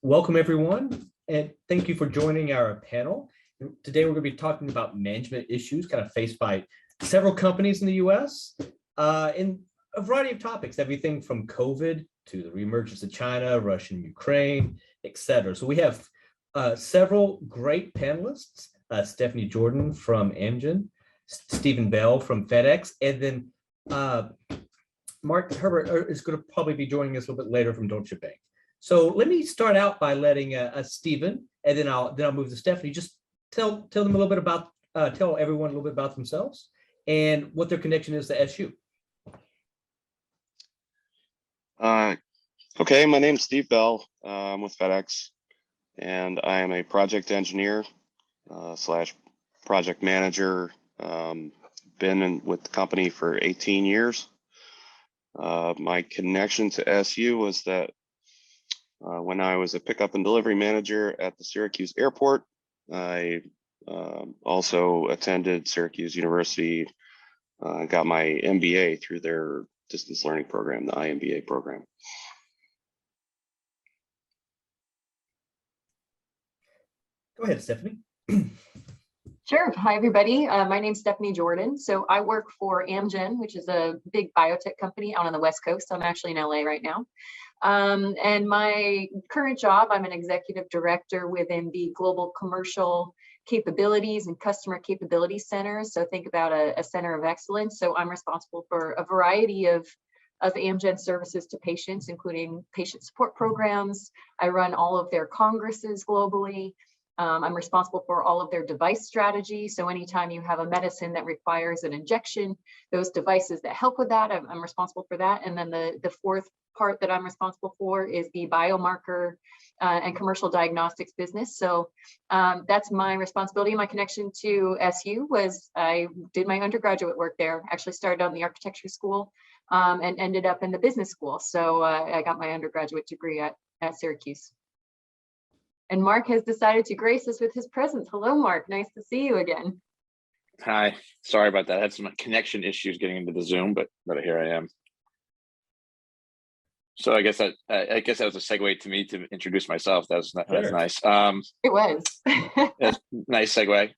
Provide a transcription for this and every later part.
Welcome, everyone, and thank you for joining our panel. Today, we're going to be talking about management issues kind of faced by several companies in the U.S. In a variety of topics, everything from COVID to the re-emergence of China, Russia, and Ukraine, etc. So we have several great panelists, Stephanie Jordan from Amgen, Stephen Bell from FedEx, and then Herbert is going to probably be joining us a little bit later from Deutsche Bank. So let me start out by letting Stephen, and then I'll move to Stephanie. Just tell them a little bit about tell everyone a little bit about themselves and what their connection is to SU. Okay, my name's Steve Bell. I'm with FedEx, and I am a project engineer slash project manager. Been with the company for 18 years. My connection to SU was that when I was a pickup and delivery manager at the Syracuse airport, I also attended Syracuse University, got my MBA through their distance learning program, the IMBA program. Go ahead, Stephanie. Sure. Hi, everybody. My name's Stephanie Jordan. So I work for Amgen, which is a big biotech company out on the West Coast. I'm actually in LA right now. And my current job, I'm an executive director within the Global Commercial Capabilities and Customer Capability Center. So think about a center of excellence. So I'm responsible for a variety of Amgen services to patients, including patient support programs. I run all of their congresses globally. I'm responsible for all of their device strategy. So anytime you have a medicine that requires an injection, those devices that help with that, I'm responsible for that. And then the fourth part that I'm responsible for is the biomarker and commercial diagnostics business. So that's my responsibility. My connection to SU was I did my undergraduate work there, actually started on the architecture school and ended up in the business school. So I got my undergraduate degree at Syracuse. And Mark has decided to grace us with his presence. Hello, Mark. Nice to see you again. Hi. Sorry about that. I had some connection issues getting into the Zoom, but here I am. So I guess that was a segue to me to introduce myself. That's nice. It was. That's nice segue.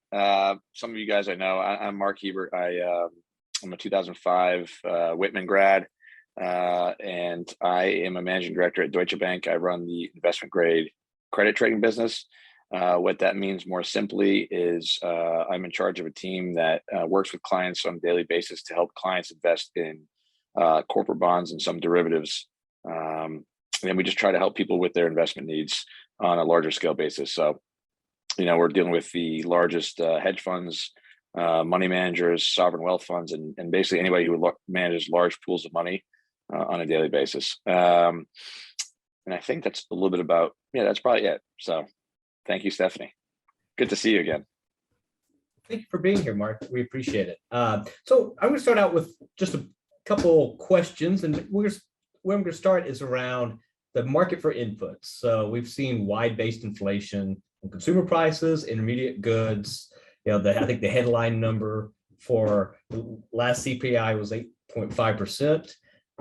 Some of you guys I know. I'm Mark Herbert. I'm a 2005 Whitman grad, and I am a managing director at Deutsche Bank. I run the investment grade credit trading business. What that means more simply is I'm in charge of a team that works with clients on a daily basis to help clients invest in corporate bonds and some derivatives. And then we just try to help people with their investment needs on a larger scale basis. So, we're dealing with the largest hedge funds, money managers, sovereign wealth funds, and basically anybody who manages large pools of money on a daily basis. And I think that's a little bit about, that's probably it. So thank you, Stephanie. Good to see you again. Thank you for being here, Mark. We appreciate it. So I'm going to start out with just a couple questions, and where I'm going to start is around the market for inputs. So we've seen wide-based inflation in consumer prices, intermediate goods. I think the headline number for the last CPI was 8.5%.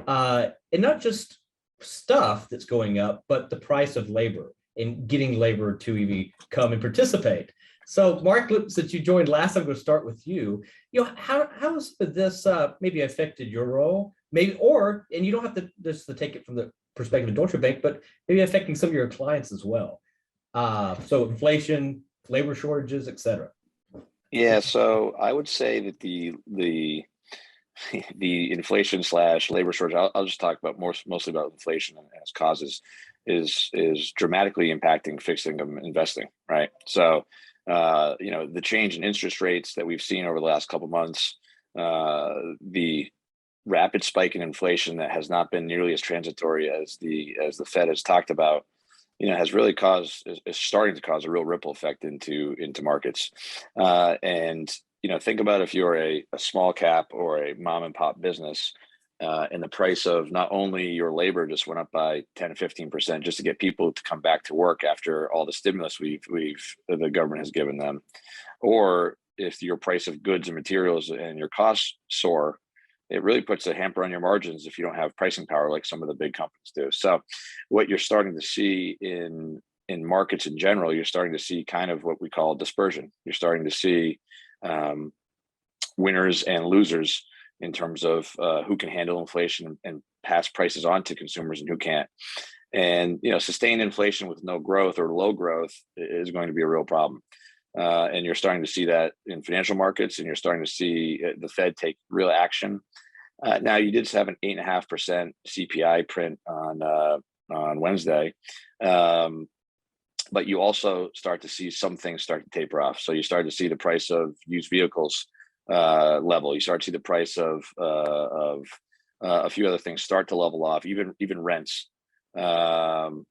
And not just stuff that's going up, but the price of labor and getting labor to even come and participate. So Mark, since you joined last, I'm going to start with you. How has this maybe affected your role? Maybe, and you don't have to just to take it from the perspective of Deutsche Bank, but maybe affecting some of your clients as well. So inflation, labor shortages, et cetera. Yeah, so I would say that the inflation / labor shortage, I'll just talk about mostly about inflation and its causes, is dramatically impacting fixed income investing, right? So, the change in interest rates that we've seen over the last couple of months, the rapid spike in inflation that has not been nearly as transitory as the Fed has talked about, has really is starting to cause a real ripple effect into markets. And think about if you're a small cap or a mom and pop business, and the price of not only your labor just went up by 10 to 15% just to get people to come back to work after all the stimulus the government has given them, or if your price of goods and materials and your costs soar, it really puts a hamper on your margins if you don't have pricing power like some of the big companies do. So what you're starting to see in in markets in general, you're starting to see kind of what we call dispersion. You're starting to see winners and losers in terms of who can handle inflation and pass prices on to consumers and who can't. And sustained inflation with no growth or low growth is going to be a real problem. And you're starting to see that in financial markets, and you're starting to see the Fed take real action. Now, you did have an 8.5% CPI print on Wednesday, but you also start to see some things start to taper off. So you start to see the price of used vehicles level. You start to see the price of a few other things start to level off, even rents. Sorry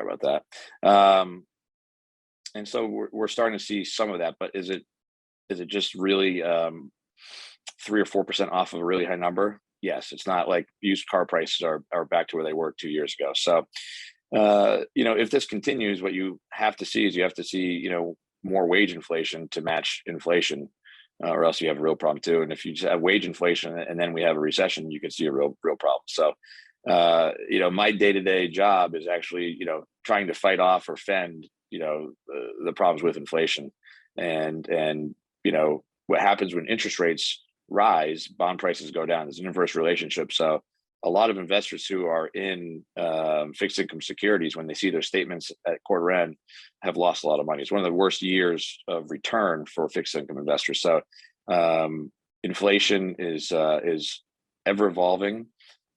about that. And so we're starting to see some of that, but is it just really 3 or 4% off of a really high number? Yes, it's not like used car prices are back to where they were 2 years ago. So, if this continues, what you have to see is more wage inflation to match inflation, or else you have a real problem too. And if you just have wage inflation and then we have a recession, you could see a real problem. So, my day-to-day job is actually, trying to fight off or fend, the problems with inflation. And what happens when interest rates rise, bond prices go down. There's an inverse relationship. So a lot of investors who are in fixed income securities, when they see their statements at quarter end, have lost a lot of money. It's one of the worst years of return for fixed income investors. So inflation is ever evolving,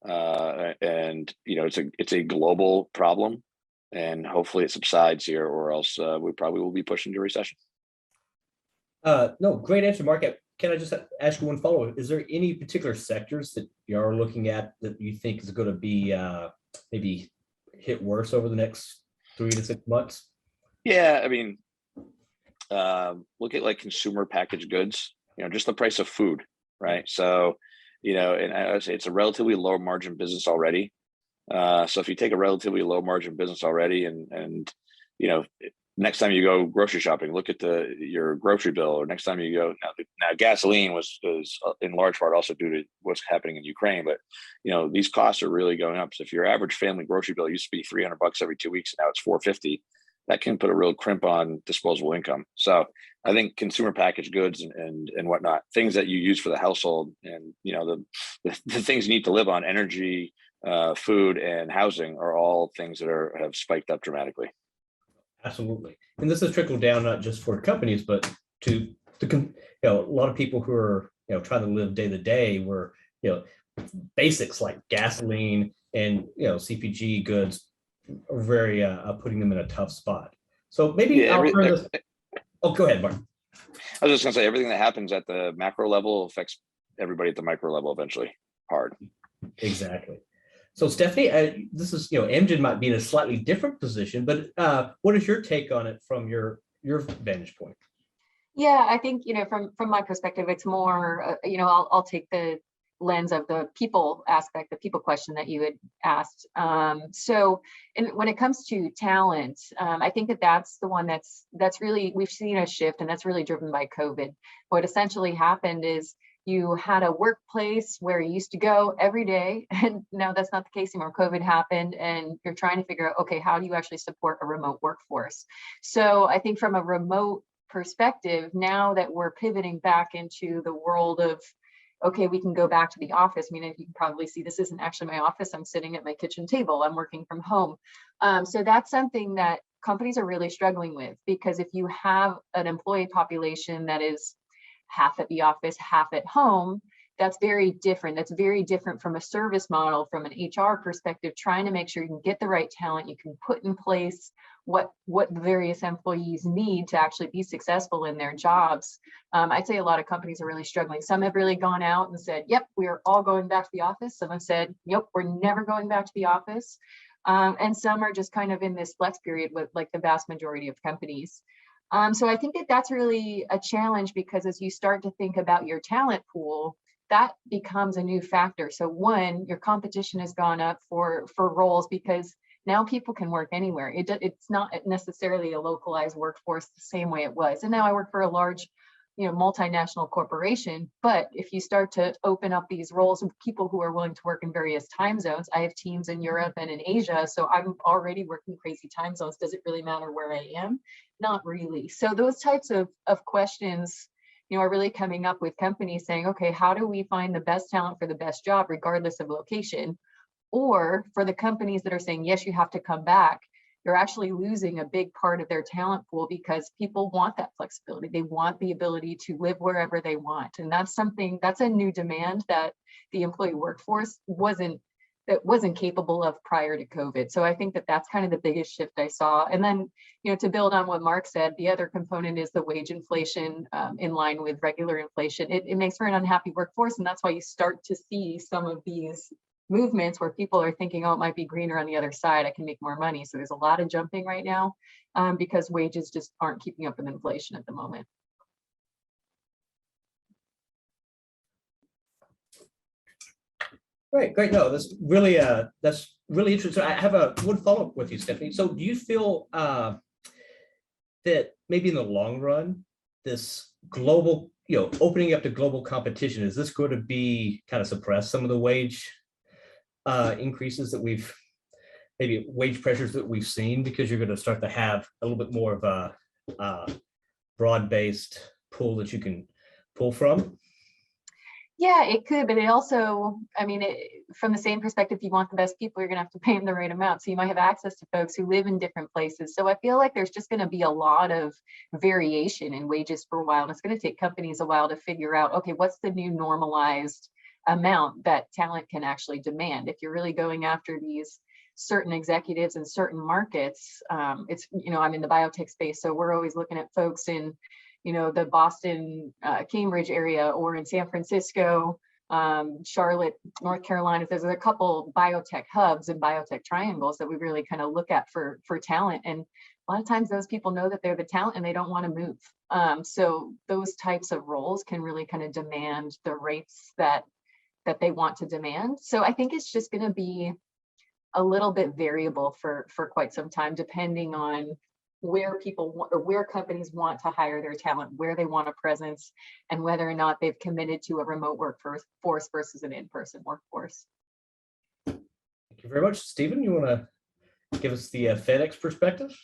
and it's a global problem. And hopefully it subsides here, or else we probably will be pushed into recession. No, great answer, Mark. Can I just ask you one follow-up? Is there any particular sectors that you are looking at that you think is going to be maybe hit worse over the next 3 to 6 months? Yeah, I mean, look at like consumer packaged goods, just the price of food, right? So, and I would say it's a relatively low margin business already. So if you take a relatively low margin business already and next time you go grocery shopping, look at your grocery bill, or next time you go, now gasoline was in large part also due to what's happening in Ukraine, but these costs are really going up. So if your average family grocery bill used to be $300 every 2 weeks, and now it's $450, that can put a real crimp on disposable income. So I think consumer packaged goods and whatnot, things that you use for the household, and the things you need to live on, energy, food, and housing, are all things that have spiked up dramatically. Absolutely. And this has trickled down not just for companies, but to a lot of people who are trying to live day to day, where basics like gasoline and CPG goods are very putting them in a tough spot. So maybe I'll turn this. Oh, go ahead, Mark. I was just going to say, everything that happens at the macro level affects everybody at the micro level eventually hard. Exactly. So Stephanie, this is, Amgen might be in a slightly different position, but what is your take on it from your vantage point? Yeah, I think, from my perspective, it's more, I'll take the lens of the people aspect, the people question that you had asked. So when it comes to talent, I think that's the one that's really, we've seen a shift, and that's really driven by COVID. What essentially happened is you had a workplace where you used to go every day, and now that's not the case anymore. COVID happened, and you're trying to figure out, okay, how do you actually support a remote workforce? So I think from a remote perspective, now that we're pivoting back into the world of, okay, we can go back to the office. I mean, you can probably see this isn't actually my office. I'm sitting at my kitchen table. I'm working from home. So that's something that companies are really struggling with, because if you have an employee population that is half at the office, half at home, that's very different. That's very different from a service model, from an HR perspective, trying to make sure you can get the right talent, you can put in place what the various employees need to actually be successful in their jobs. I'd say a lot of companies are really struggling. Some have really gone out and said, yep, we are all going back to the office. Some have said, yep, we're never going back to the office. And some are just kind of in this flex period with like the vast majority of companies. So I think that's really a challenge, because as you start to think about your talent pool, that becomes a new factor. So one, your competition has gone up for roles, because now people can work anywhere. It's not necessarily a localized workforce the same way it was. And now I work for a large multinational corporation. But if you start to open up these roles of people who are willing to work in various time zones, I have teams in Europe and in Asia, so I'm already working crazy time zones. Does it really matter where I am? Not really. So those types of questions, are really coming up with companies saying, okay, how do we find the best talent for the best job, regardless of location? Or for the companies that are saying, yes, you have to come back, you're actually losing a big part of their talent pool because people want that flexibility. They want the ability to live wherever they want. And that's a new demand that the employee workforce wasn't capable of prior to COVID. So I think that that's kind of the biggest shift I saw. And then, to build on what Mark said, the other component is the wage inflation in line with regular inflation. It makes for an unhappy workforce. And that's why you start to see some of these movements where people are thinking, oh, it might be greener on the other side, I can make more money. So there's a lot of jumping right now because wages just aren't keeping up with inflation at the moment. Great. No, that's really interesting. I have one follow-up with you, Stephanie. So do you feel that maybe in the long run, this global, opening up to global competition, is this going to be kind of suppress some of the wage increases that maybe wage pressures that we've seen, because you're going to start to have a little bit more of a broad-based pool that you can pull from? Yeah, it could, but it also, from the same perspective, if you want the best people, you're going to have to pay them the right amount. So you might have access to folks who live in different places. So I feel like there's just going to be a lot of variation in wages for a while. And it's going to take companies a while to figure out, okay, what's the new normalized amount that talent can actually demand? If you're really going after these certain executives in certain markets, it's, I'm in the biotech space, so we're always looking at folks in the Boston, Cambridge area, or in San Francisco, Charlotte, North Carolina. There's a couple biotech hubs and biotech triangles that we really kind of look at for talent. And a lot of times those people know that they're the talent and they don't want to move. So those types of roles can really kind of demand the rates that they want to demand. So I think it's just going to be a little bit variable for quite some time, depending on where people want, or where companies want to hire their talent, where they want a presence, and whether or not they've committed to a remote workforce versus an in-person workforce. Thank you very much. Stephen, you want to give us the FedEx perspective?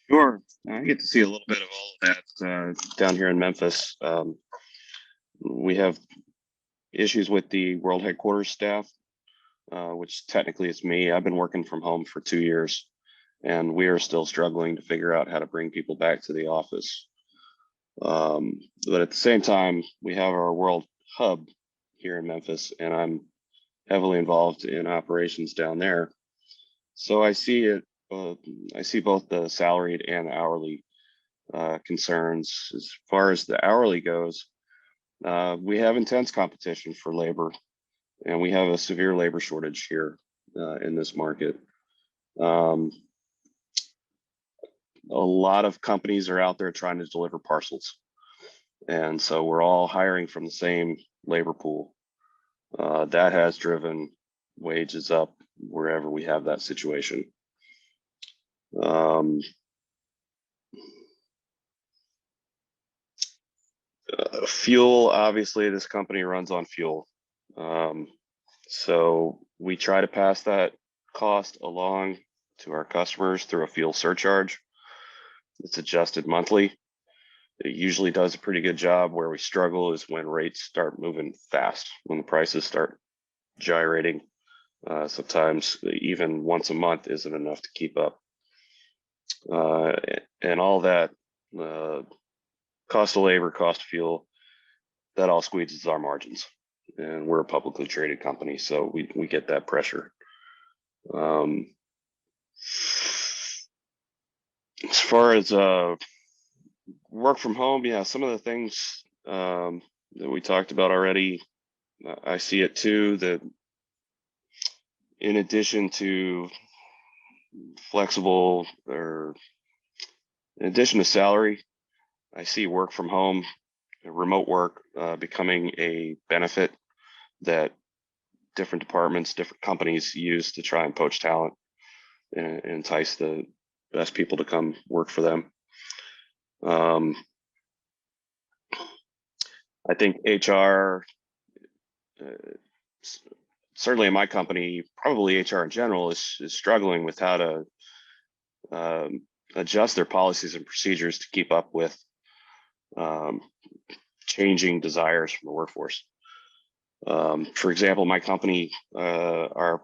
Sure. I get to see a little bit of all of that down here in Memphis. We have issues with the world headquarters staff, which technically it's me. I've been working from home for 2 years. And we are still struggling to figure out how to bring people back to the office. But at the same time, we have our world hub here in Memphis, and I'm heavily involved in operations down there. So I see it. I see both the salaried and the hourly concerns. As far as the hourly goes, we have intense competition for labor, and we have a severe labor shortage here in this market. A lot of companies are out there trying to deliver parcels. And so we're all hiring from the same labor pool. That has driven wages up wherever we have that situation. Fuel, obviously, this company runs on fuel. So we try to pass that cost along to our customers through a fuel surcharge. It's adjusted monthly. It usually does a pretty good job. Where we struggle is when rates start moving fast, when the prices start gyrating. Sometimes even once a month isn't enough to keep up. And all that, cost of labor, cost of fuel, that all squeezes our margins. And we're a publicly traded company, so we get that pressure. As far as work from home, yeah, some of the things that we talked about already, I see it too, that in addition to flexible, or in addition to salary, I see work from home, remote work becoming a benefit that different departments, different companies use to try and poach talent and entice the best people to come work for them. I think HR, certainly in my company, probably HR in general is struggling with how to adjust their policies and procedures to keep up with changing desires from the workforce. For example, my company, our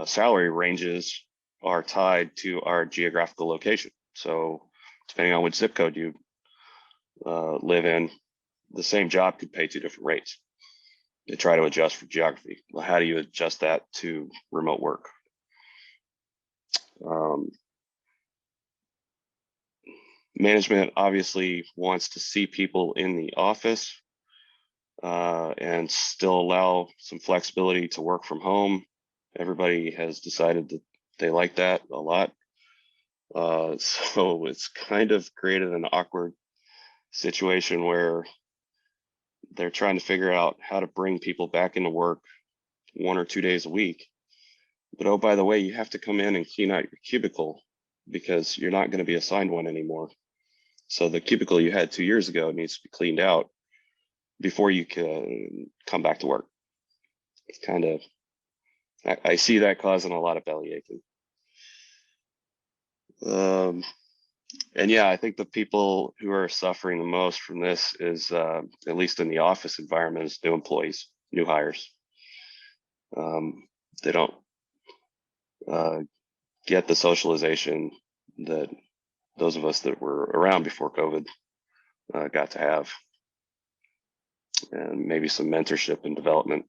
salary ranges are tied to our geographical location. So depending on which zip code you live in, the same job could pay two different rates. They try to adjust for geography. Well, how do you adjust that to remote work? Management obviously wants to see people in the office and still allow some flexibility to work from home. Everybody has decided that they like that a lot. So it's kind of created an awkward situation where they're trying to figure out how to bring people back into work 1 or 2 days a week. But oh, by the way, you have to come in and clean out your cubicle because you're not going to be assigned one anymore. So the cubicle you had 2 years ago needs to be cleaned out before you can come back to work. It's kind of, I see that causing a lot of belly aching. And yeah, I think the people who are suffering the most from this is, at least in the office environment, is new employees, new hires. They don't get the socialization that those of us that were around before COVID got to have, and maybe some mentorship and development.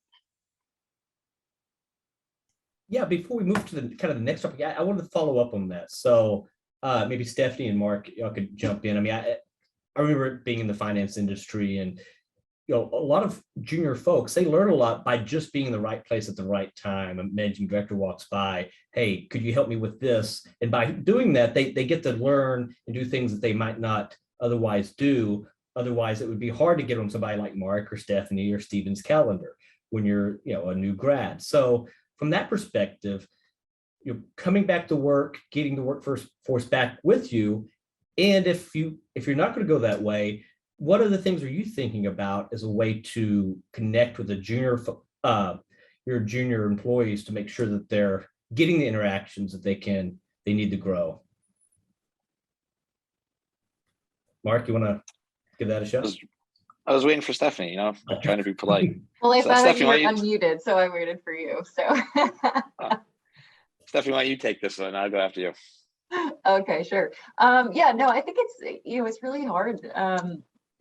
Yeah, before we move to the kind of the next topic, I wanted to follow up on that. So maybe Stephanie and Mark, y'all could jump in. I mean, I remember being in the finance industry, and a lot of junior folks, they learn a lot by just being in the right place at the right time. A managing director walks by, hey, could you help me with this? And by doing that, they get to learn and do things that they might not otherwise do. Otherwise, it would be hard to get on somebody like Mark or Stephanie or Steven's calendar when you're, a new grad. So from that perspective, coming back to work, getting the workforce back with you, and if you're not going to go that way, what other things are you thinking about as a way to connect with your junior employees to make sure that they're getting the interactions that they need to grow? Mark, you want to give that a shot? I was waiting for Stephanie, I'm trying to be polite. Well, I So, thought you were Stephanie, unmuted, so I waited for you. So Stephanie, why don't you take this one? I'll go after you. okay, sure. Yeah, no, I think it's really hard.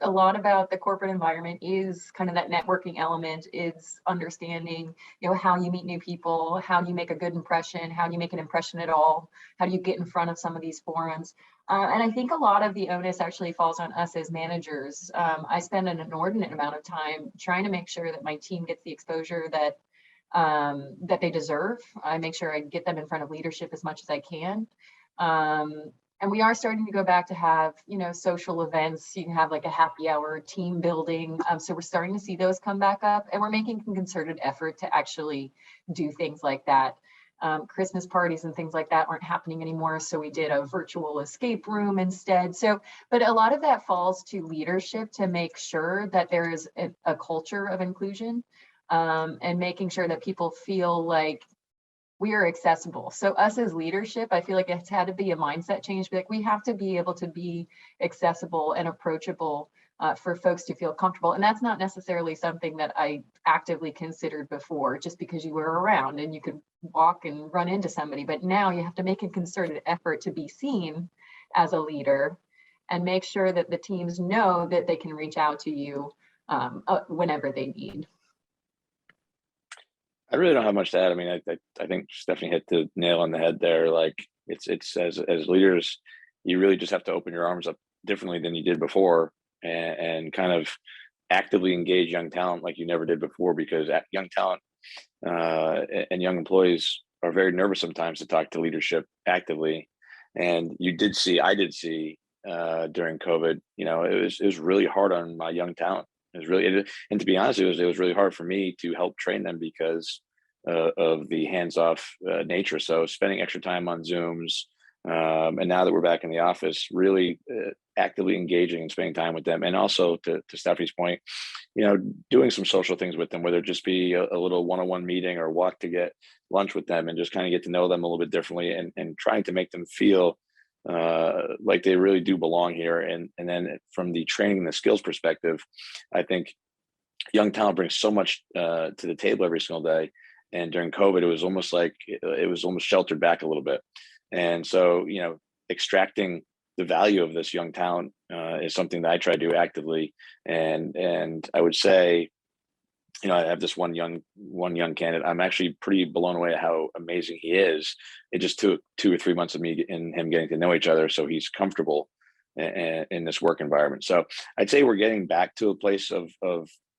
A lot about the corporate environment is kind of that networking element, is understanding, how you meet new people, how do you make a good impression, how do you make an impression at all, how do you get in front of some of these forums. And I think a lot of the onus actually falls on us as managers. I spend an inordinate amount of time trying to make sure that my team gets the exposure that they deserve. I make sure I get them in front of leadership as much as I can. And we are starting to go back to have, social events. You can have like a happy hour, team building. So we're starting to see those come back up, and we're making a concerted effort to actually do things like that. Christmas parties and things like that aren't happening anymore. So we did a virtual escape room instead. So, but a lot of that falls to leadership to make sure that there is a culture of inclusion, and making sure that people feel like we are accessible. So us as leadership, I feel like it's had to be a mindset change. Like we have to be able to be accessible and approachable for folks to feel comfortable. And that's not necessarily something that I actively considered before, just because you were around and you could walk and run into somebody. But now you have to make a concerted effort to be seen as a leader and make sure that the teams know that they can reach out to you whenever they need. I really don't have much to add. I mean, I think Stephanie hit the nail on the head there. Like it's as leaders, you really just have to open your arms up differently than you did before, and kind of actively engage young talent like you never did before, because young talent and young employees are very nervous sometimes to talk to leadership actively. And I did see during COVID, it was really hard on my young talent. And to be honest, it was really hard for me to help train them because of the hands-off nature. So spending extra time on Zooms, and now that we're back in the office, really actively engaging and spending time with them. And also to Stephanie's point, you know, doing some social things with them, whether it just be a little one-on-one meeting or walk to get lunch with them and just kind of get to know them a little bit differently, and trying to make them feel like they really do belong here. And then from the training and the skills perspective, I think young talent brings so much to the table every single day. And during COVID, it was almost like it was almost sheltered back a little bit. And so, you know, extracting the value of this young talent is something that I try to do actively. And I would say, you know, I have this one young candidate. I'm actually pretty blown away at how amazing he is. It just took 2 or 3 months of me and him getting to know each other, so he's comfortable in this work environment. So I'd say we're getting back to a place of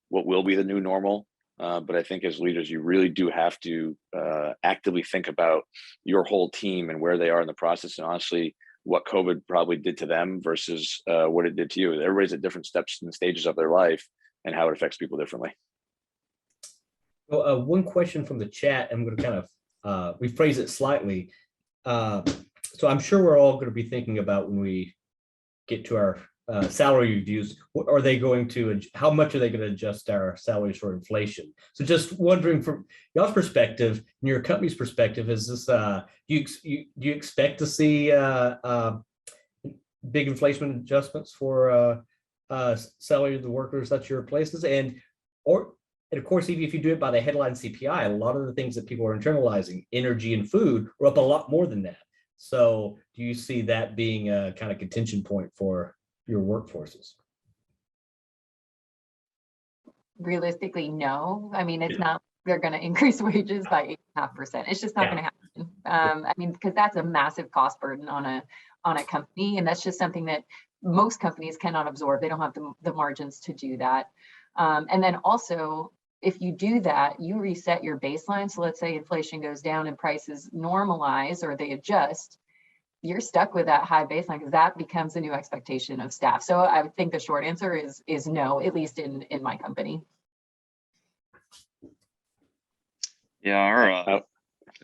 what will be the new normal. But I think as leaders, you really do have to actively think about your whole team and where they are in the process, and honestly, what COVID probably did to them versus what it did to you. Everybody's at different steps and stages of their life and how it affects people differently. Well, one question from the chat, I'm going to kind of rephrase it slightly. So I'm sure we're all going to be thinking about when we get to our salary reviews, are they going to, how much are they going to adjust our salaries for inflation? So just wondering from y'all's perspective and your company's perspective, is this, do you expect to see big inflation adjustments for salary of the workers that your places? And of course, even if you do it by the headline CPI, a lot of the things that people are internalizing, energy and food, are up a lot more than that. So do you see that being a kind of contention point for your workforces? Realistically, no. I mean, it's not, they're going to increase wages by 8.5%. It's just not going to happen. I mean, because that's a massive cost burden on a company. And that's just something that most companies cannot absorb. They don't have the margins to do that. And then also, if you do that, you reset your baseline. So let's say inflation goes down and prices normalize or they adjust, you're stuck with that high baseline because that becomes a new expectation of staff. So I would think the short answer is no, at least in my company. Yeah,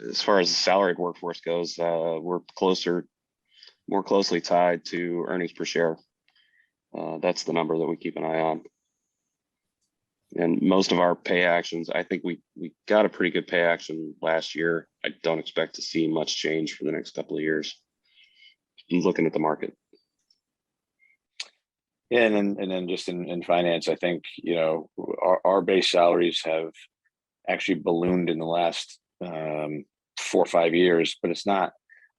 as far as the salaried workforce goes, we're more closely tied to earnings per share. That's the number that we keep an eye on. And most of our pay actions, I think we got a pretty good pay action last year. I don't expect to see much change for the next couple of years. I'm looking at the market. Yeah, and then just in finance, I think, you know, our base salaries have actually ballooned in the last 4 or 5 years, but it's not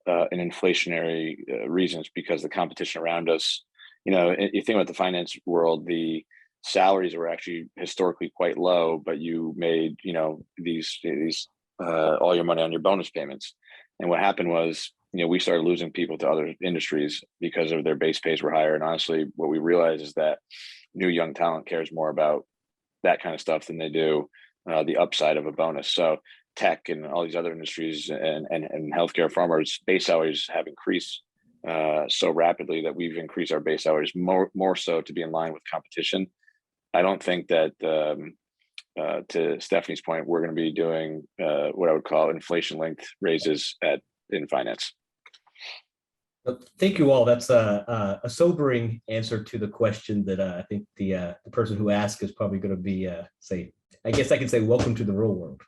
an inflationary reason. It's because the competition around us, you know, you think about the finance world, the salaries were actually historically quite low, but you made, you know, these all your money on your bonus payments. And what happened was, you know, we started losing people to other industries because of their base pays were higher. And honestly, what we realized is that new young talent cares more about that kind of stuff than they do the upside of a bonus. So tech and all these other industries and healthcare, farmers, base salaries have increased so rapidly that we've increased our base salaries more so to be in line with competition. I don't think that, to Stephanie's point, we're going to be doing what I would call inflation-linked raises in finance. Thank you all. That's a sobering answer to the question that I think the person who asked is probably going to be I guess I can say welcome to the real world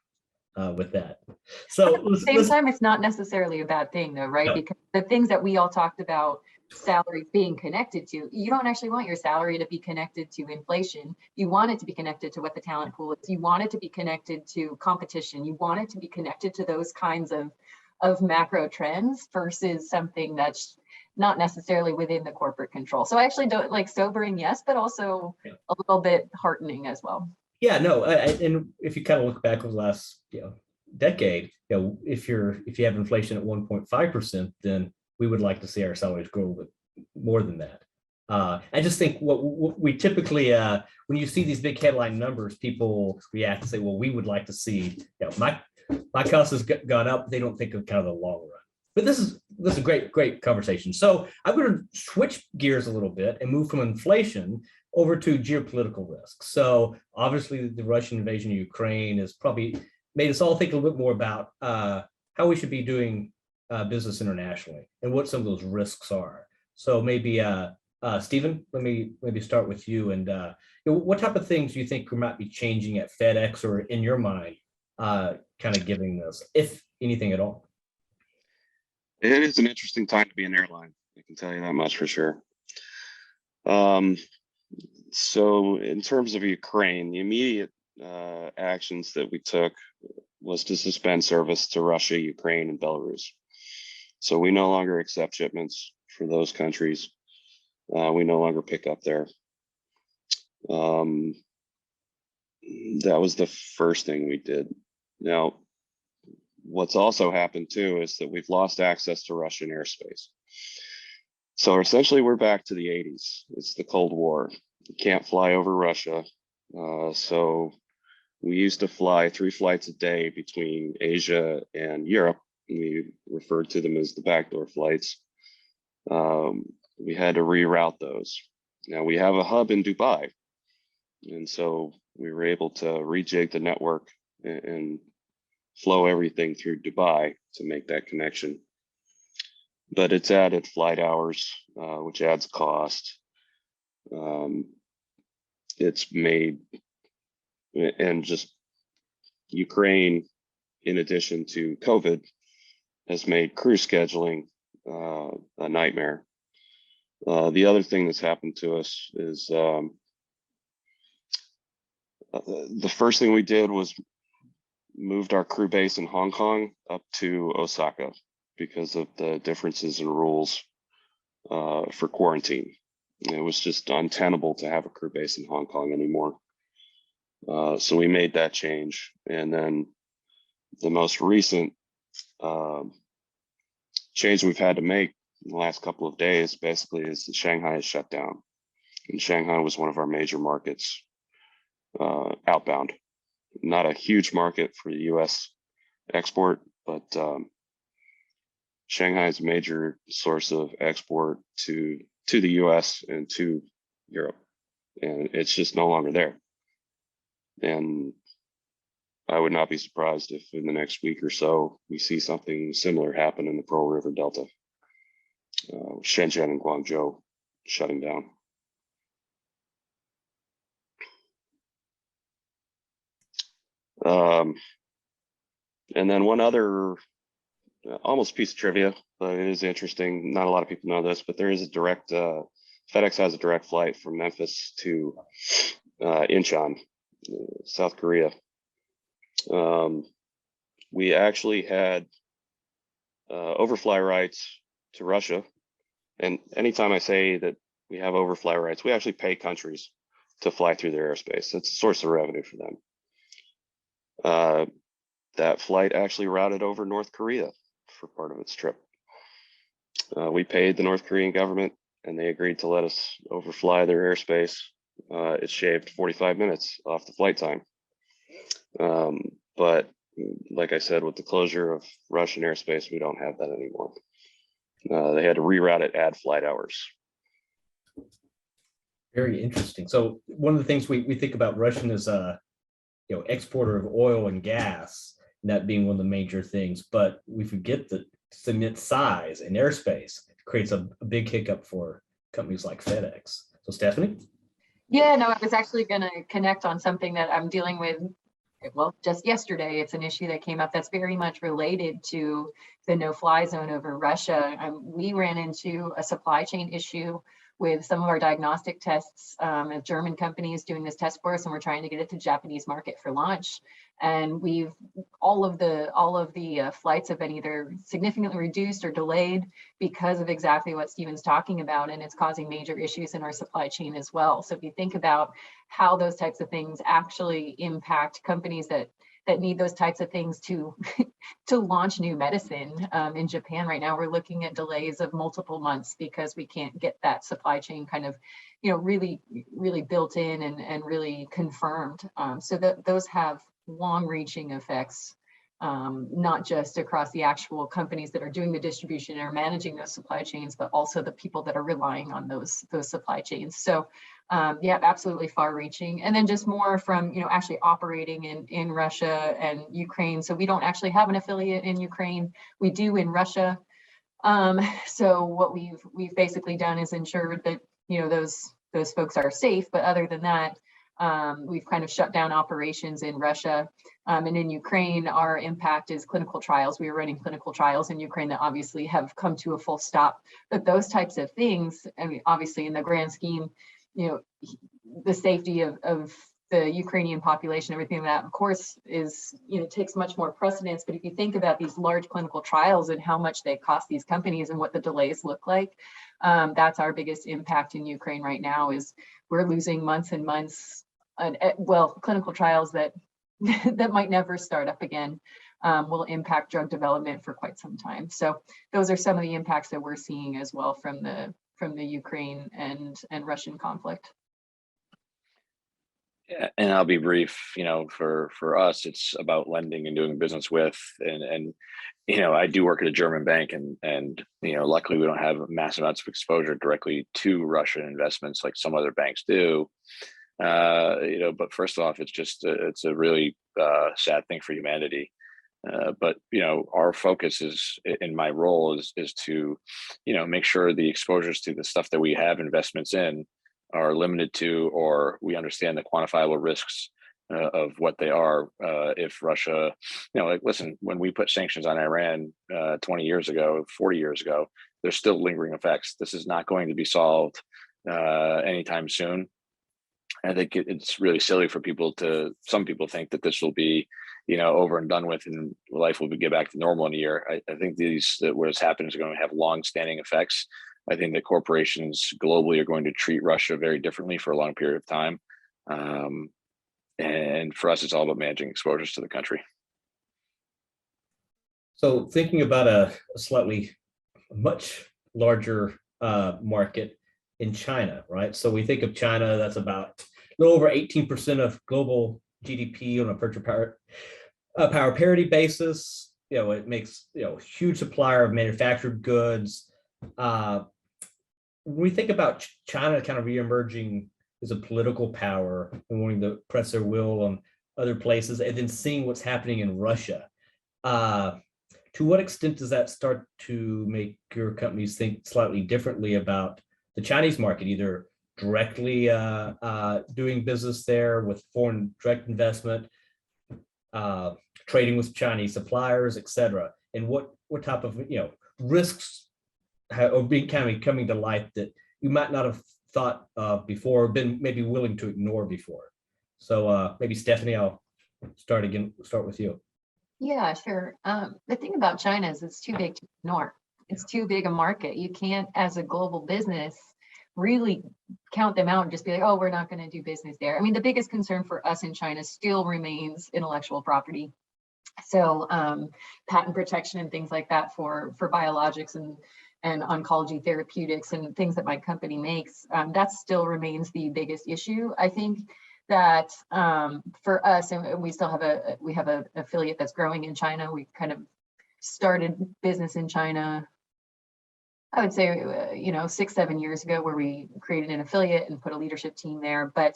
with that. So at the same time, it's not necessarily a bad thing though, right? No. Because the things that we all talked about, salary being connected to, you don't actually want your salary to be connected to inflation. You want it to be connected to what the talent pool is. You want it to be connected to competition. You want it to be connected to those kinds of macro trends versus something that's not necessarily within the corporate control. So I actually don't like sobering, yes, but also a little bit heartening as well. Yeah, no, and if you kind of look back over the last decade, if you have inflation at 1.5%, then we would like to see our salaries grow a little bit more than that. I just think what we typically, when you see these big headline numbers, people react and say, well, we would like to see, my cost has gone up. They don't think of kind of the long run. But this is a great conversation. So I'm going to switch gears a little bit and move from inflation over to geopolitical risks. So obviously the Russian invasion of Ukraine has probably made us all think a little bit more about how we should be doing business internationally and what some of those risks are. So maybe Stephen, let me maybe start with you. And what type of things do you think might be changing at FedEx or in your mind, kind of giving this, if anything at all? It is an interesting time to be an airline. I can tell you that much for sure. So in terms of Ukraine, the immediate actions that we took was to suspend service to Russia, Ukraine, and Belarus. So we no longer accept shipments for those countries. We no longer pick up there. That was the first thing we did. Now, what's also happened too is that we've lost access to Russian airspace. So essentially we're back to the 80s. It's the Cold War. You can't fly over Russia. So we used to fly 3 flights a day between Asia and Europe. We referred to them as the backdoor flights. We had to reroute those. Now we have a hub in Dubai. And so we were able to rejig the network and flow everything through Dubai to make that connection. But it's added flight hours, which adds cost. It's made, and just Ukraine, in addition to COVID, has made crew scheduling a nightmare. The other thing that's happened to us is the first thing we did was moved our crew base in Hong Kong up to Osaka because of the differences in rules for quarantine. It was just untenable to have a crew base in Hong Kong anymore. So we made that change. And then the most recent change we've had to make in the last couple of days basically is that Shanghai is shut down. And Shanghai was one of our major markets outbound. Not a huge market for the US export, but Shanghai is a major source of export to the US and to Europe. And it's just no longer there. And I would not be surprised if in the next week or so, we see something similar happen in the Pearl River Delta. Shenzhen and Guangzhou shutting down. And then one other almost piece of trivia, but it is interesting. Not a lot of people know this, but there is a direct, FedEx has a direct flight from Memphis to Incheon, South Korea. We actually had overfly rights to Russia. And anytime I say that we have overfly rights, we actually pay countries to fly through their airspace. It's a source of revenue for them. That flight actually routed over North Korea for part of its trip. We paid the North Korean government and they agreed to let us overfly their airspace. It shaved 45 minutes off the flight time. But like I said, with the closure of Russian airspace, we don't have that anymore. They had to reroute it, add flight hours. Very interesting. So one of the things we think about Russian as a exporter of oil and gas, and that being one of the major things, but we forget that its size and airspace creates a big hiccup for companies like FedEx. So Stephanie? Yeah, no, I was actually going to connect on something that I'm dealing with. Well, just yesterday, it's an issue that came up that's very much related to the no-fly zone over Russia. We ran into a supply chain issue with some of our diagnostic tests. A German company is doing this test for us, and we're trying to get it to Japanese market for launch. And all of the flights have been either significantly reduced or delayed because of exactly what Stephen's talking about, and it's causing major issues in our supply chain as well. So if you think about how those types of things actually impact companies that need those types of things to launch new medicine. In Japan right now, we're looking at delays of multiple months because we can't get that supply chain kind of, really built in and really confirmed. So those have long-reaching effects, not just across the actual companies that are doing the distribution and are managing those supply chains, but also the people that are relying on those supply chains. So yeah, absolutely far-reaching. And then just more from, actually operating in Russia and Ukraine. So we don't actually have an affiliate in Ukraine. We do in Russia. So what we've basically done is ensured that those folks are safe. But other than that, we've kind of shut down operations in Russia. And in Ukraine, our impact is clinical trials. We are running clinical trials in Ukraine that obviously have come to a full stop. But those types of things, I mean, obviously in the grand scheme, the safety of the Ukrainian population, everything that, of course, is, takes much more precedence. But if you think about these large clinical trials and how much they cost these companies and what the delays look like, that's our biggest impact in Ukraine right now. Is we're losing months and months, clinical trials that that might never start up again, will impact drug development for quite some time. So those are some of the impacts that we're seeing as well from the Ukraine and Russian conflict. Yeah, and I'll be brief. For us, it's about lending and doing business with, and I do work at a German bank, and luckily we don't have massive amounts of exposure directly to Russian investments like some other banks do. But first off, it's a really sad thing for humanity. But our focus is, in my role, is to make sure the exposures to the stuff that we have investments in are limited to, or we understand the quantifiable risks of what they are. If Russia, listen, when we put sanctions on Iran 20 years ago, 40 years ago, there's still lingering effects. This is not going to be solved anytime soon. I think it's really silly for some people think that this will be, over and done with, and life will get back to normal in a year. I think what has happened is going to have long-standing effects. I think that corporations globally are going to treat Russia very differently for a long period of time. And for us, it's all about managing exposures to the country. So thinking about a much larger market in China, right? So we think of China, that's about a little over 18% of global GDP on a purchase power parity basis. It makes huge supplier of manufactured goods. When we think about China kind of re-emerging as a political power and wanting to press their will on other places, and then seeing what's happening in Russia, to what extent does that start to make your companies think slightly differently about the Chinese market, either directly doing business there with foreign direct investment, trading with Chinese suppliers, et cetera, and what type of risks are coming to light that you might not have thought of before, or been maybe willing to ignore before? So maybe Stephanie, I'll start with you. Yeah, sure. The thing about China is it's too big to ignore. It's too big a market. You can't, as a global business, really count them out and just be like, oh, we're not going to do business there. I mean, the biggest concern for us in China still remains intellectual property. So patent protection and things like that for biologics and oncology therapeutics and things that my company makes, that still remains the biggest issue. I think that for us, and we still have an affiliate that's growing in China. We kind of started business in China, I would say, 6-7 years ago, where we created an affiliate and put a leadership team there. But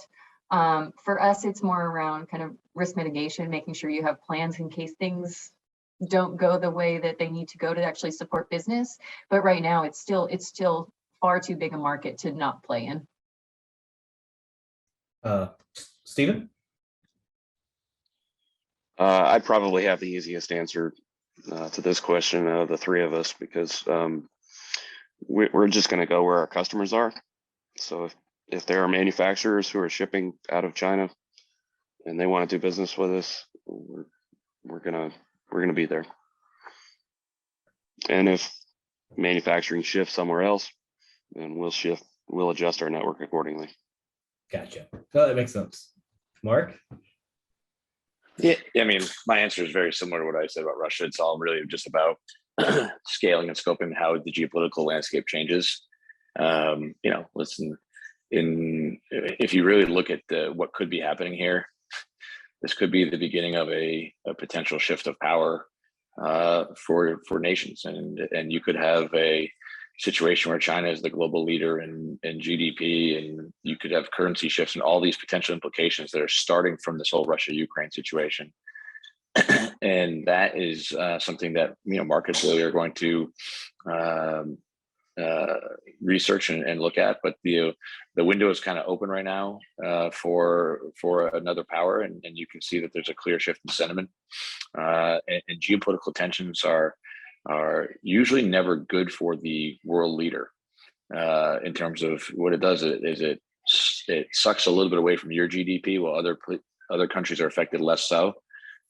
for us, it's more around kind of risk mitigation, making sure you have plans in case things don't go the way that they need to go to actually support business. But right now, it's still far too big a market to not play in. Stephen? I probably have the easiest answer to this question of the three of us, because we're just going to go where our customers are. So if there are manufacturers who are shipping out of China and they want to do business with us, we're gonna be there. And if manufacturing shifts somewhere else, then we'll adjust our network accordingly. Gotcha. No, that makes sense. Mark? Yeah, I mean, my answer is very similar to what I said about Russia. It's all really just about scaling and scoping how the geopolitical landscape changes. Listen, if you really look at what could be happening here, this could be the beginning of a potential shift of power for nations, and you could have a situation where China is the global leader in GDP, and you could have currency shifts and all these potential implications that are starting from this whole Russia-Ukraine situation. And that is something that markets really are going to research and look at, but the window is kind of open right now for another power, and you can see that there's a clear shift in sentiment, and geopolitical tensions are usually never good for the world leader, in terms of what it does is it sucks a little bit away from your GDP while other countries are affected less so,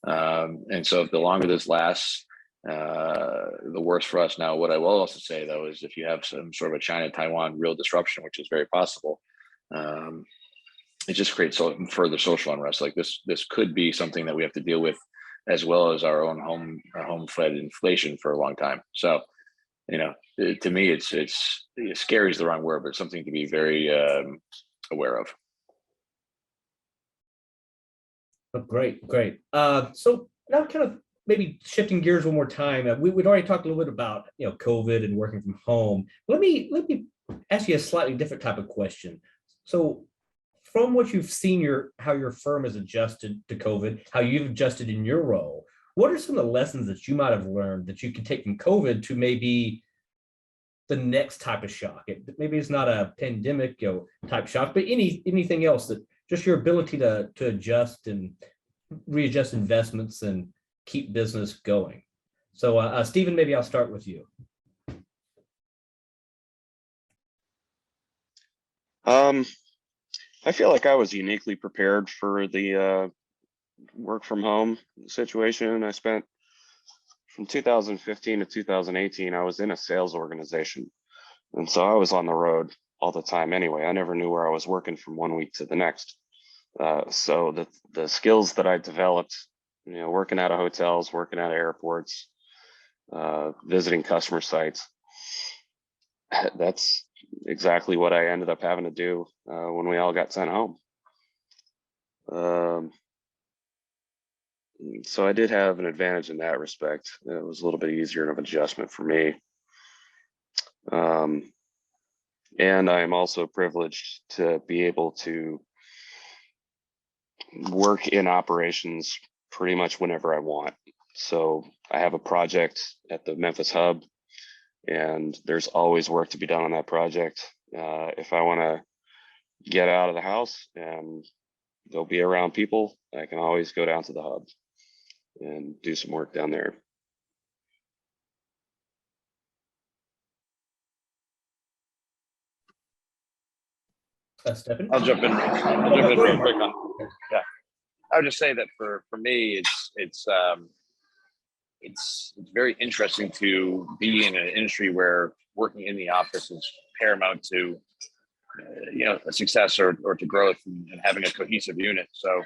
and so the longer this lasts, the worse for us. Now, what I will also say though is if you have some sort of a China-Taiwan real disruption, which is very possible, it just creates further social unrest. Like this could be something that we have to deal with, as well as our own home-fed inflation for a long time. So, to me, it's scary is the wrong word, but it's something to be very aware of. Oh, great. So now kind of maybe shifting gears one more time. We'd already talked a little bit about COVID and working from home. Let me ask you a slightly different type of question. So from what you've seen how your firm has adjusted to COVID, how you've adjusted in your role, what are some of the lessons that you might have learned that you can take from COVID to maybe the next type of shock? Maybe it's not a pandemic type shock, but anything else, that just your ability to adjust and readjust investments and keep business going. So Stephen, maybe I'll start with you. I feel like I was uniquely prepared for the work from home situation. I spent from 2015 to 2018, I was in a sales organization. And so I was on the road all the time anyway. I never knew where I was working from one week to the next. So the skills that I developed, working out of hotels, working out of airports, visiting customer sites, that's exactly what I ended up having to do when we all got sent home. So I did have an advantage in that respect. It was a little bit easier of an adjustment for me. And I am also privileged to be able to work in operations pretty much whenever I want. So I have a project at the Memphis hub, and there's always work to be done on that project. If I want to get out of the house and go be around people, I can always go down to the hub and do some work down there. Stephen? I'll jump in real quick on. Yeah, I would just say that for me, it's very interesting to be in an industry where working in the office is paramount to a success or to growth and having a cohesive unit. So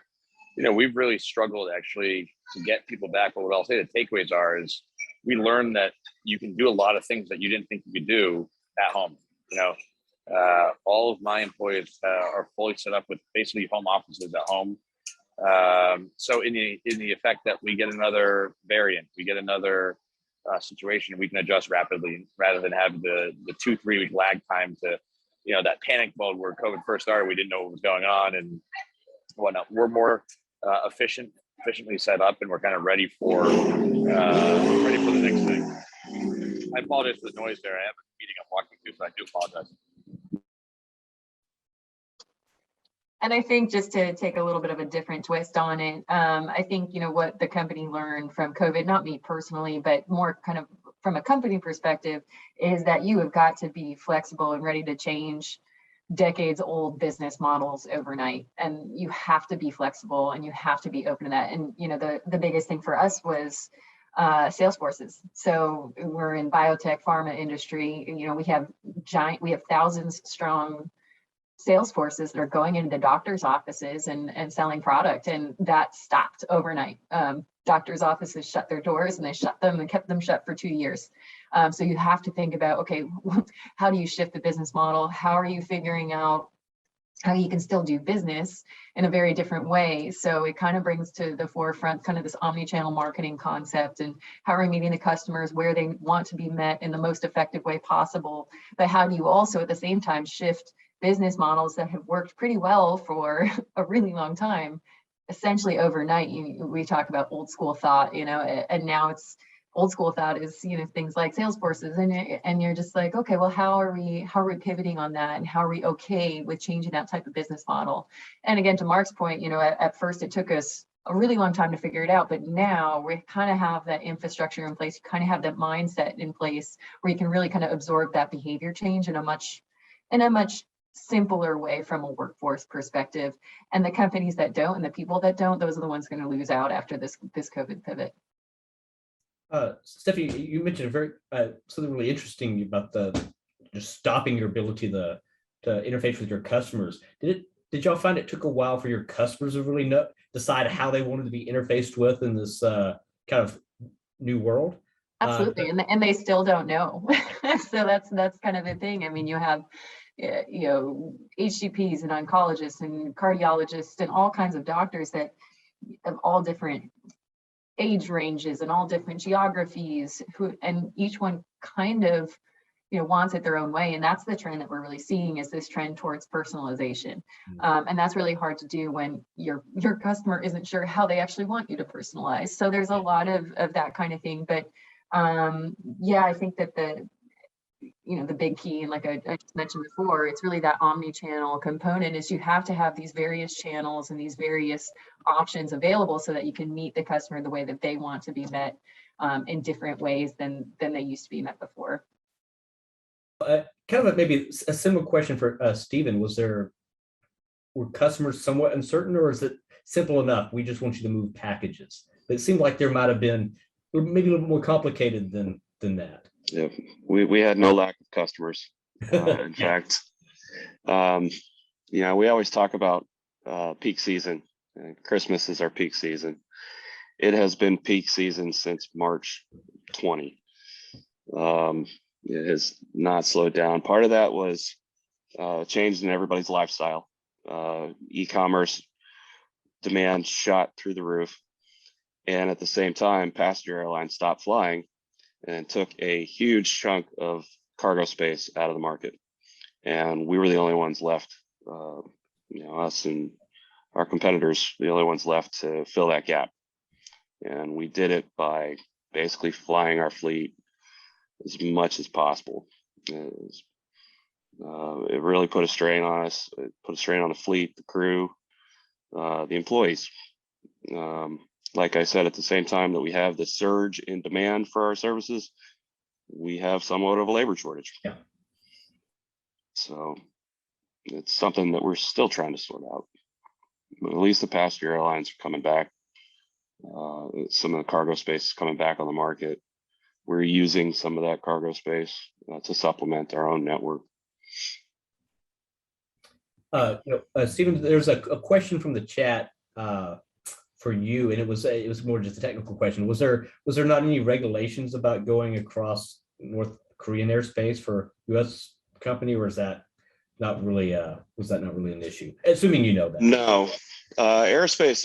we've really struggled actually to get people back. But what I'll say the takeaways is we learned that you can do a lot of things that you didn't think you could do at home. All of my employees are fully set up with basically home offices at home. So in the effect that we get another variant, we get another situation, we can adjust rapidly rather than have the 2-3 week lag time to, that panic mode where COVID first started, we didn't know what was going on and whatnot. We're more efficiently set up, and we're kind of ready for the next thing. I apologize for the noise there. I have a meeting I'm walking to, so I do apologize. And I think just to take a little bit of a different twist on it, I think, what the company learned from COVID, not me personally, but more kind of from a company perspective, is that you have got to be flexible and ready to change decades old business models overnight. And you have to be flexible and you have to be open to that. And, the biggest thing for us was sales forces. So we're in biotech pharma industry. We have thousands strong sales forces that are going into the doctor's offices and selling product, and that stopped overnight. Doctors' offices shut their doors, and they shut them and kept them shut for 2 years. So you have to think about, okay, how do you shift the business model? How are you figuring out how you can still do business in a very different way? So it kind of brings to the forefront kind of this omni-channel marketing concept, and how are we meeting the customers where they want to be met in the most effective way possible. But how do you also at the same time shift business models that have worked pretty well for a really long time, essentially overnight? We talk about old school thought, and now it's old school thought is, things like Salesforces, and you're just like, okay, well, how are we pivoting on that, and how are we okay with changing that type of business model? And again, to Mark's point, at first it took us a really long time to figure it out, but now we kind of have that infrastructure in place, you kind of have that mindset in place where you can really kind of absorb that behavior change in a much simpler way from a workforce perspective. And the companies that don't, and the people that don't, those are the ones going to lose out after this COVID pivot. Stephanie, you mentioned a very something really interesting about the just stopping your ability to interface with your customers. Did y'all find it took a while for your customers to really decide how they wanted to be interfaced with in this kind of new world? Absolutely, and they still don't know. So that's kind of the thing. I mean, you have HCPs and oncologists and cardiologists and all kinds of doctors that of all different age ranges and all different geographies, and each one kind of wants it their own way. And that's the trend that we're really seeing, is this trend towards personalization. And that's really hard to do when your customer isn't sure how they actually want you to personalize. So there's a lot of that kind of thing. But yeah, I think that the big key, and like I just mentioned before, it's really that omni-channel component, is you have to have these various channels and these various options available so that you can meet the customer the way that they want to be met, in different ways than they used to be met before. Kind of maybe a similar question for Stephen. Were customers somewhat uncertain, or is it simple enough? We just want you to move packages. But it seemed like there might have been maybe a little more complicated than that. Yeah, we had no lack of customers. In fact, we always talk about peak season. Christmas is our peak season. It has been peak season since March 20. It has not slowed down. Part of that was change in everybody's lifestyle. E-commerce demand shot through the roof. And at the same time, passenger airlines stopped flying and took a huge chunk of cargo space out of the market. And we were the only ones left, us and our competitors, the only ones left to fill that gap. And we did it by basically flying our fleet as much as possible. It really put a strain on us. It put a strain on the fleet, the crew, the employees. Like I said, at the same time that we have the surge in demand for our services, we have somewhat of a labor shortage. Yeah. So it's something that we're still trying to sort out. But at least the passenger airlines are coming back. Some of the cargo space is coming back on the market. We're using some of that cargo space to supplement our own network. Stephen, there's a question from the chat for you, and it was more just a technical question. Was there not any regulations about going across North Korean airspace for U.S. company, or is that not really was that not really an issue? Assuming you know that. No, airspace.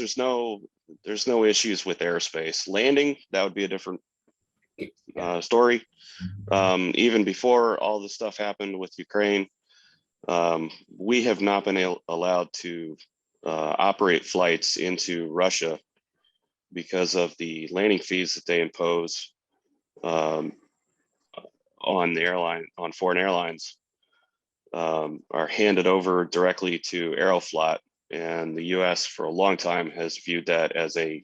There's no issues with airspace. Landing, that would be a different story. Even before all the stuff happened with Ukraine, we have not been allowed to operate flights into Russia because of the landing fees that they impose on foreign airlines are handed over directly to Aeroflot, and the U.S. for a long time has viewed that as an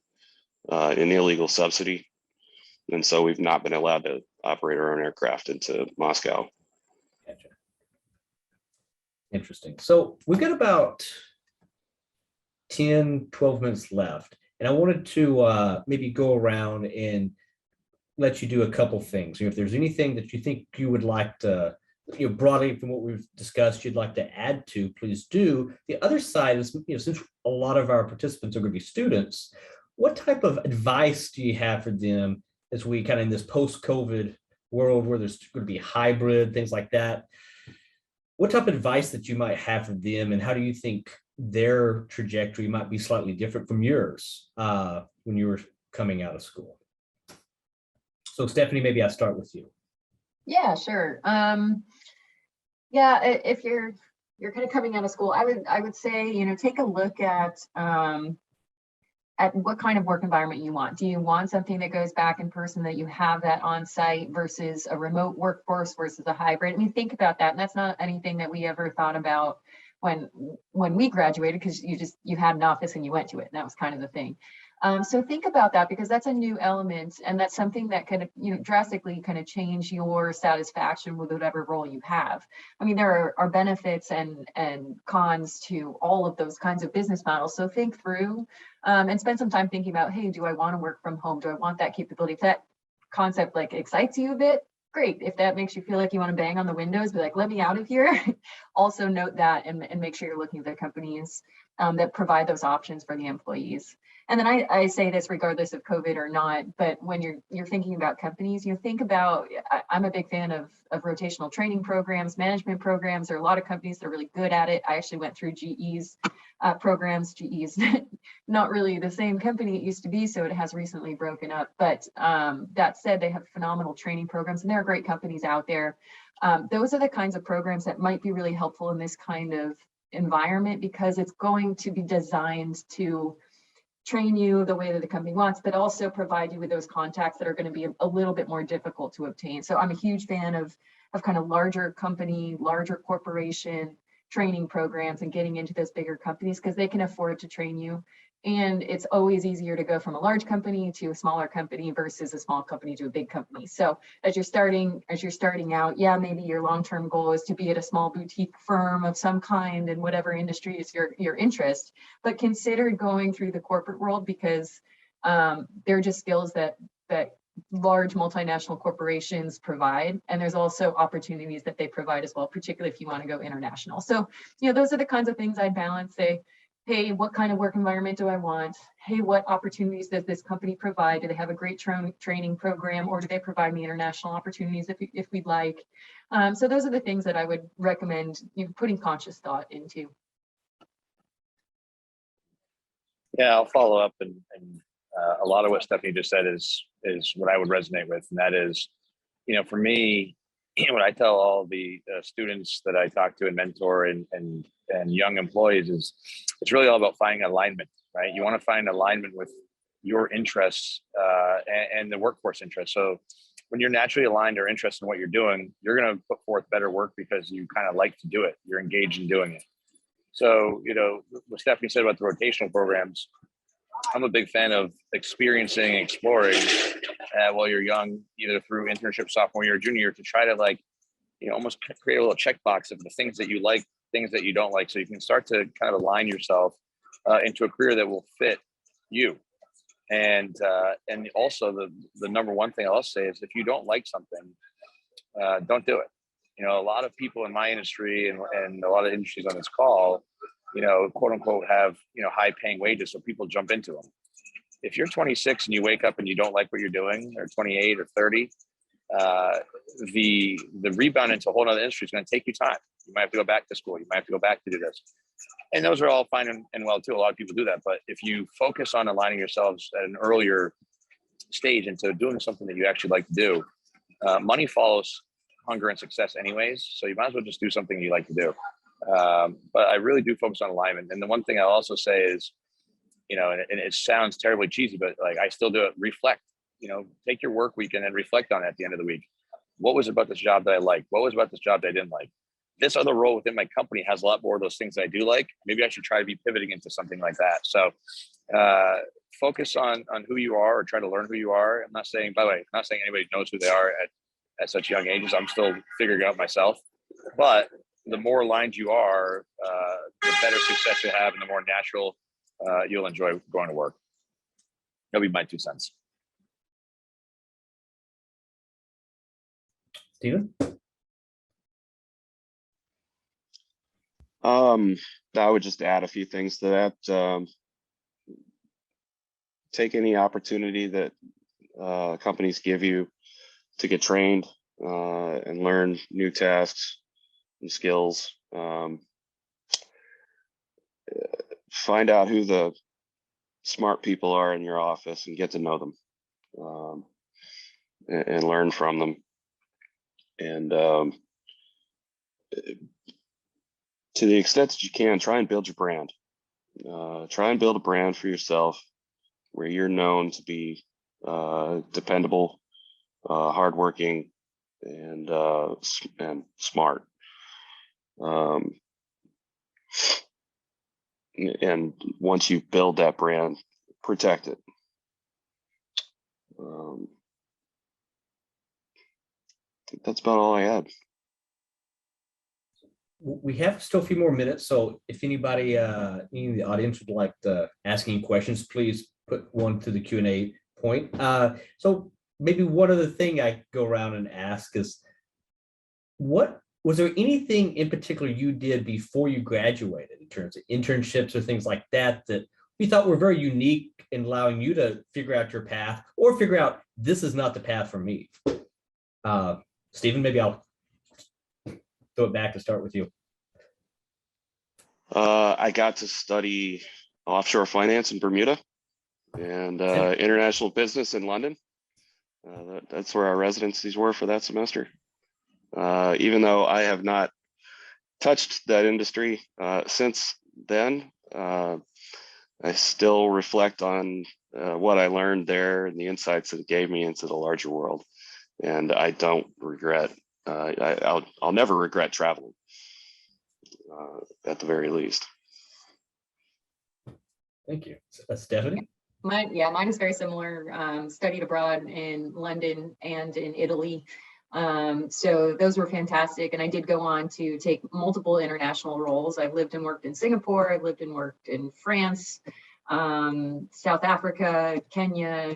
illegal subsidy, and so we've not been allowed to operate our own aircraft into Moscow. Gotcha. Interesting. So we've got about 10-12 minutes left, and I wanted to maybe go around and let you do a couple things. If there's anything that you think you would like to, broadly from what we've discussed, you'd like to add to, please do. The other side is, since a lot of our participants are going to be students, what type of advice do you have for them as we kind of in this post-COVID world where there's going to be hybrid, things like that? What type of advice that you might have for them, and how do you think their trajectory might be slightly different from yours when you were coming out of school? So Stephanie, maybe I'll start with you. Yeah, sure. Yeah, if you're kind of coming out of school, I would say, take a look at at what kind of work environment you want. Do you want something that goes back in person, that you have that on site versus a remote workforce versus a hybrid? I mean, think about that. And that's not anything that we ever thought about when we graduated, because you had an office and you went to it, and that was kind of the thing. So think about that, because that's a new element, and that's something that could, drastically kind of change your satisfaction with whatever role you have. I mean, there are benefits and cons to all of those kinds of business models. So think through and spend some time thinking about, hey, do I want to work from home? Do I want that capability? If that concept like excites you a bit, great. If that makes you feel like you want to bang on the windows, be like, let me out of here. Also note that and make sure you're looking at the companies that provide those options for the employees. And then I say this regardless of COVID or not, but when you're thinking about companies, think about, I'm a big fan of rotational training programs, management programs. There are a lot of companies that are really good at it. I actually went through GE's programs. GE's not really the same company it used to be, so it has recently broken up. But that said, they have phenomenal training programs, and there are great companies out there. Those are the kinds of programs that might be really helpful in this kind of environment, because it's going to be designed to train you the way that the company wants, but also provide you with those contacts that are going to be a little bit more difficult to obtain. So I'm a huge fan of kind of larger company, larger corporation training programs and getting into those bigger companies, because they can afford to train you. And it's always easier to go from a large company to a smaller company versus a small company to a big company. So as you're starting out, yeah, maybe your long-term goal is to be at a small boutique firm of some kind in whatever industry is your interest, but consider going through the corporate world, because they're just skills that large multinational corporations provide. And there's also opportunities that they provide as well, particularly if you want to go international. So, those are the kinds of things I'd balance. Say, hey, what kind of work environment do I want? Hey, what opportunities does this company provide? Do they have a great training program, or do they provide me international opportunities if we'd like? So those are the things that I would recommend putting conscious thought into. Yeah, I'll follow up, and a lot of what Stephanie just said is what I would resonate with, and that is, for me, what I tell all the students that I talk to and mentor and young employees is, it's really all about finding alignment, right? You want to find alignment with your interests and the workforce interests. So when you're naturally aligned or interested in what you're doing, you're going to put forth better work because you kind of like to do it. You're engaged in doing it. So, what Stephanie said about the rotational programs, I'm a big fan of experiencing and exploring while you're young, either through internship, sophomore year, junior year, to try to almost create a little checkbox of the things that you like, things that you don't like. So you can start to kind of align yourself into a career that will fit you. And also the number one thing I'll say is, if you don't like something, don't do it. A lot of people in my industry and a lot of industries on this call, quote unquote, have, high paying wages. So people jump into them. If you're 26 and you wake up and you don't like what you're doing, or 28 or 30, the rebound into a whole other industry is going to take you time. You might have to go back to school. You might have to go back to do this. And those are all fine and well too. A lot of people do that. But if you focus on aligning yourselves at an earlier stage into doing something that you actually like to do, money follows hunger and success anyways. So you might as well just do something you like to do. But I really do focus on alignment. And the one thing I'll also say is, and it sounds terribly cheesy, but I still do it. Reflect, take your work week and then reflect on it at the end of the week. What was about this job that I liked? What was about this job that I didn't like? This other role within my company has a lot more of those things that I do like. Maybe I should try to be pivoting into something like that. So focus on who you are, or try to learn who you are. I'm not saying, by the way, I'm not saying anybody knows who they are at such young ages. I'm still figuring out myself. But the more aligned you are, the better success you have, and the more natural you'll enjoy going to work. That'll be my 2 cents. Stephen? I would just add a few things to that. Take any opportunity that companies give you to get trained and learn new tasks and skills. Find out who the smart people are in your office and get to know them, and learn from them. And to the extent that you can, try and build your brand. Try and build a brand for yourself where you're known to be dependable, hardworking, and smart. And once you build that brand, protect it. I think that's about all I had. We have still a few more minutes, so if anybody in the audience would like to ask any questions, please put one to the Q&A point. So maybe one other thing I go around and ask is, what was there anything in particular you did before you graduated in terms of internships or things like that that you thought were very unique in allowing you to figure out your path or figure out this is not the path for me? Stephen, maybe I'll throw it back to start with you. I got to study offshore finance in Bermuda and international business in London. That's where our residencies were for that semester. Even though I have not touched that industry since then, I still reflect on what I learned there and the insights that it gave me into the larger world. And I don't regret, I'll never regret traveling, at the very least. Thank you. Stephanie? Mine is very similar. Studied abroad in London and in Italy. So those were fantastic. And I did go on to take multiple international roles. I've lived and worked in Singapore. I've lived and worked in France, South Africa, Kenya,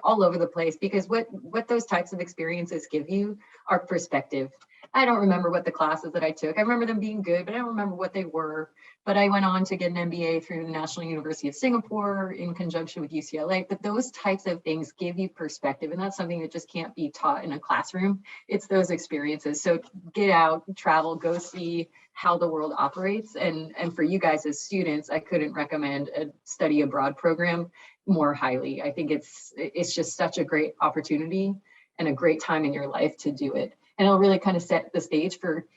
all over the place, because what those types of experiences give you are perspective. I don't remember what the classes that I took. I remember them being good, but I don't remember what they were. But I went on to get an MBA through the National University of Singapore in conjunction with UCLA. But those types of things give you perspective, and that's something that just can't be taught in a classroom. It's those experiences. So get out, travel, go see how the world operates. And for you guys as students, I couldn't recommend a study abroad program more highly. I think it's just such a great opportunity and a great time in your life to do it. And it'll really kind of set the stage for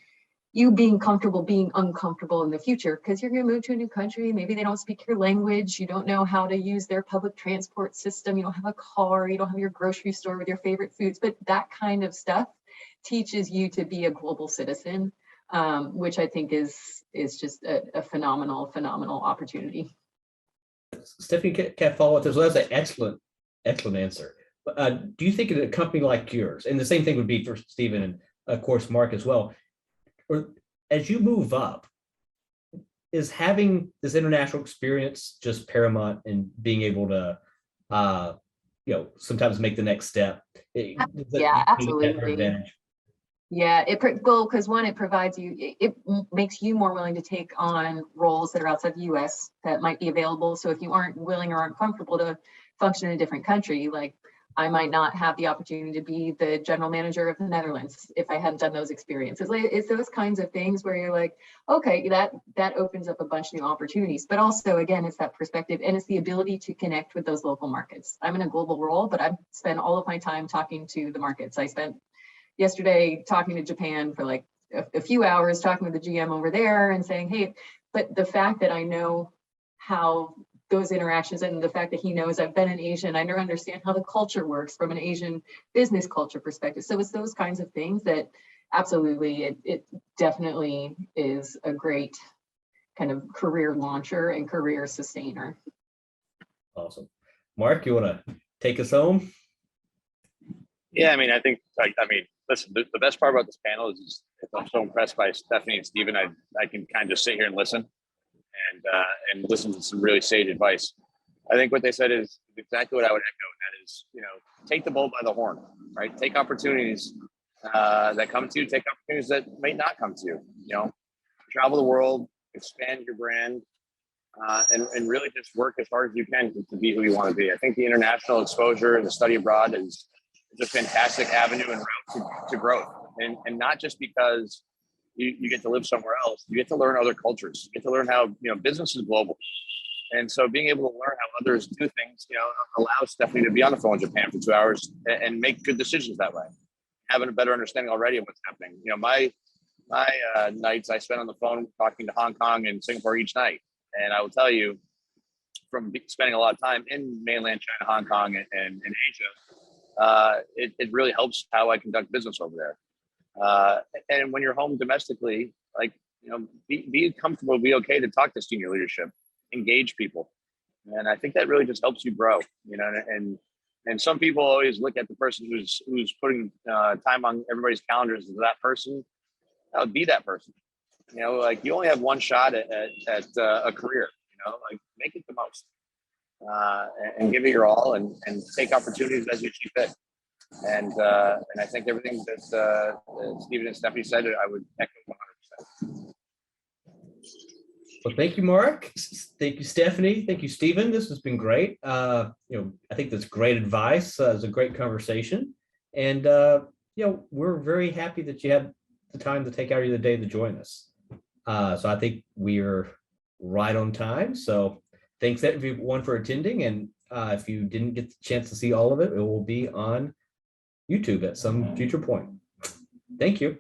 you being comfortable being uncomfortable in the future, because you're going to move to a new country. Maybe they don't speak your language. You don't know how to use their public transport system. You don't have a car. You don't have your grocery store with your favorite foods. But that kind of stuff teaches you to be a global citizen, which I think is just a phenomenal opportunity. Stephanie, can I follow up this? Well, that's an excellent answer. Do you think in a company like yours, and the same thing would be for Stephen and of course Mark as well, or as you move up, is having this international experience just paramount in being able to, sometimes make the next step? Yeah, absolutely. Yeah, because one, it provides you, it makes you more willing to take on roles that are outside the US that might be available. So if you aren't willing or aren't comfortable to function in a different country, like I might not have the opportunity to be the general manager of the Netherlands if I hadn't done those experiences. It's those kinds of things where you're like, okay, that opens up a bunch of new opportunities. But also, again, it's that perspective and it's the ability to connect with those local markets. I'm in a global role, but I've spent all of my time talking to the markets. I spent yesterday talking to Japan for like a few hours, talking with the GM over there and saying, hey, but the fact that I know how those interactions and the fact that he knows I've been in Asia and I understand how the culture works from an Asian business culture perspective. So it's those kinds of things that absolutely, it definitely is a great kind of career launcher and career sustainer. Awesome. Mark, you want to take us home? Yeah, I mean, I think, listen, the best part about this panel is I'm so impressed by Stephanie and Stephen. I can kind of just sit here and listen and listen to some really sage advice. I think what they said is exactly what I would echo, and that is, take the bull by the horn, right? Take opportunities that come to you, take opportunities that may not come to you, travel the world, expand your brand, and really just work as hard as you can to be who you want to be. I think the international exposure and the study abroad is a fantastic avenue and route to growth. And not just because you get to live somewhere else, you get to learn other cultures. You get to learn how, business is global. And so being able to learn how others do things, allows Stephanie to be on the phone in Japan for 2 hours and make good decisions that way. Having a better understanding already of what's happening. My nights I spend on the phone talking to Hong Kong and Singapore each night. And I will tell you, spending a lot of time in mainland China, Hong Kong, and Asia, it really helps how I conduct business over there. And when you're home domestically, like, be comfortable, be okay to talk to senior leadership, engage people. And I think that really just helps you grow, and some people always look at the person who's putting time on everybody's calendars as that person. Be that person. Like, you only have one shot at a career, like, make it the most, and give it your all, and take opportunities as you see fit. And I think everything that Stephen and Stephanie said, I would echo 100%. Well, thank you, Mark. Thank you, Stephanie. Thank you, Stephen. This has been great. I think that's great advice. It's a great conversation. And, we're very happy that you had the time to take out of your day to join us. So I think we're right on time. So thanks everyone for attending. And if you didn't get the chance to see all of it, it will be on YouTube at some future point. Thank you.